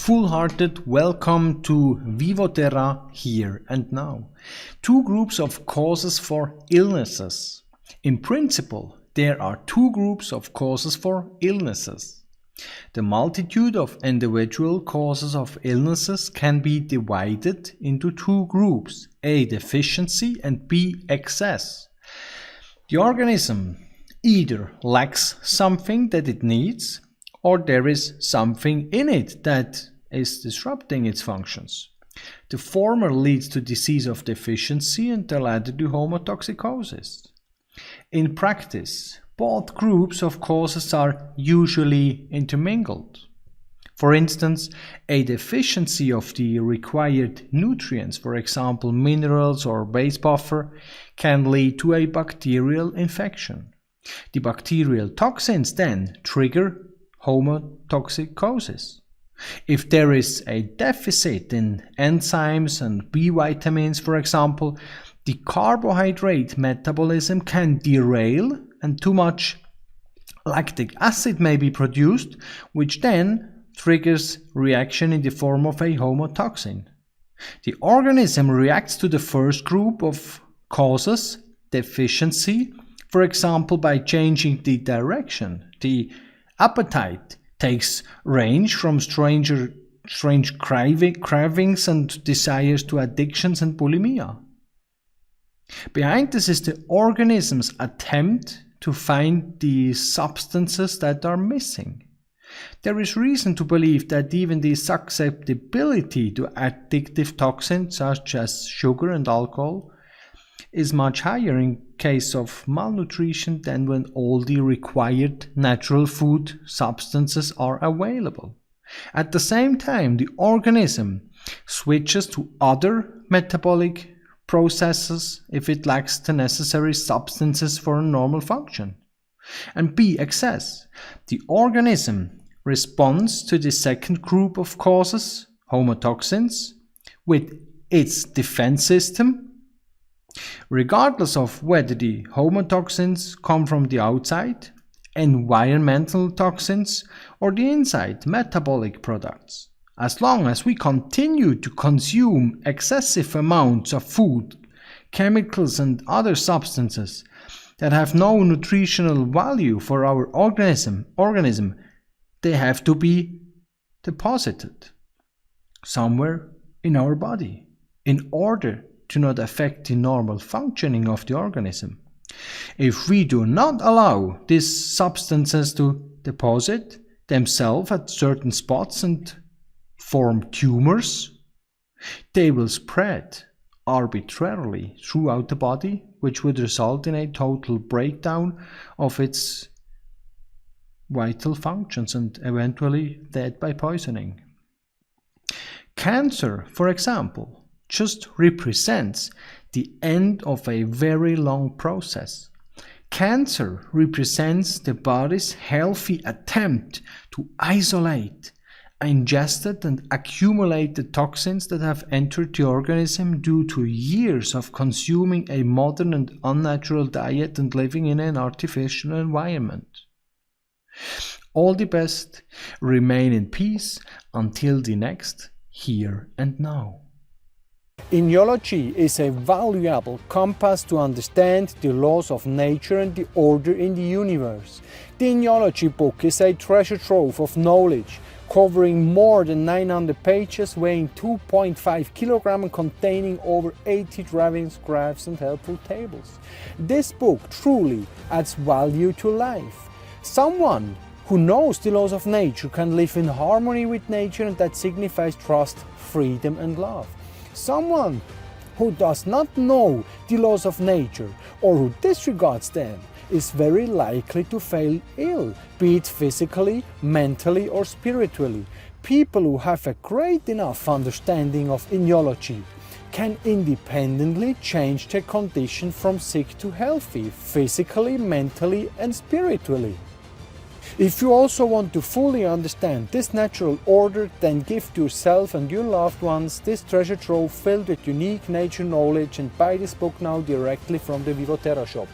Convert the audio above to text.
full-hearted welcome to Vivoterra here and now. Two groups of causes for illnesses. In principle, there are two groups of causes for illnesses. The multitude of individual causes of illnesses can be divided into two groups, A. Deficiency and B. Excess. The organism either lacks something that it needs, or there is something in it that is disrupting its functions. The former leads to disease of deficiency and the latter to homotoxicosis. In practice, both groups of causes are usually intermingled. For instance, a deficiency of the required nutrients, for example minerals or base buffer, can lead to a bacterial infection. The bacterial toxins then trigger homotoxicosis. If there is a deficit in enzymes and B vitamins, for example, the carbohydrate metabolism can derail and too much lactic acid may be produced, which then triggers reaction in the form of a homotoxin. The organism reacts to the first group of causes, deficiency, for example by changing the direction. The appetite takes range from strange cravings and desires to addictions and bulimia. Behind this is the organism's attempt to find the substances that are missing. There is reason to believe that even the susceptibility to addictive toxins such as sugar and alcohol is much higher in case of malnutrition than when all the required natural food substances are available. At the same time, the organism switches to other metabolic processes if it lacks the necessary substances for a normal function. And B. Excess. The organism responds to the second group of causes, homotoxins, with its defense system, regardless of whether the homotoxins come from the outside, environmental toxins, or the inside, metabolic products. As long as we continue to consume excessive amounts of food, chemicals and other substances that have no nutritional value for our organism, they have to be deposited somewhere in our body in order to not affect the normal functioning of the organism. If we do not allow these substances to deposit themselves at certain spots and form tumors, they will spread arbitrarily throughout the body, which would result in a total breakdown of its vital functions and eventually death by poisoning. Cancer, for example, just represents the end of a very long process. Cancer represents the body's healthy attempt to isolate ingested and accumulated toxins that have entered the organism due to years of consuming a modern and unnatural diet and living in an artificial environment. All the best. Remain in peace until the next Here and Now. Inology is a valuable compass to understand the laws of nature and the order in the universe. The Inology book is a treasure trove of knowledge, covering more than 900 pages, weighing 2.5 kilograms and containing over 80 drawings, graphs and helpful tables. This book truly adds value to life. Someone who knows the laws of nature can live in harmony with nature, and that signifies trust, freedom and love. Someone who does not know the laws of nature or who disregards them is very likely to fail ill, be it physically, mentally or spiritually. People who have a great enough understanding of Inology can independently change their condition from sick to healthy, physically, mentally and spiritually. If you also want to fully understand this natural order, then give to yourself and your loved ones this treasure trove filled with unique nature knowledge and buy this book now directly from the Vivoterra shop.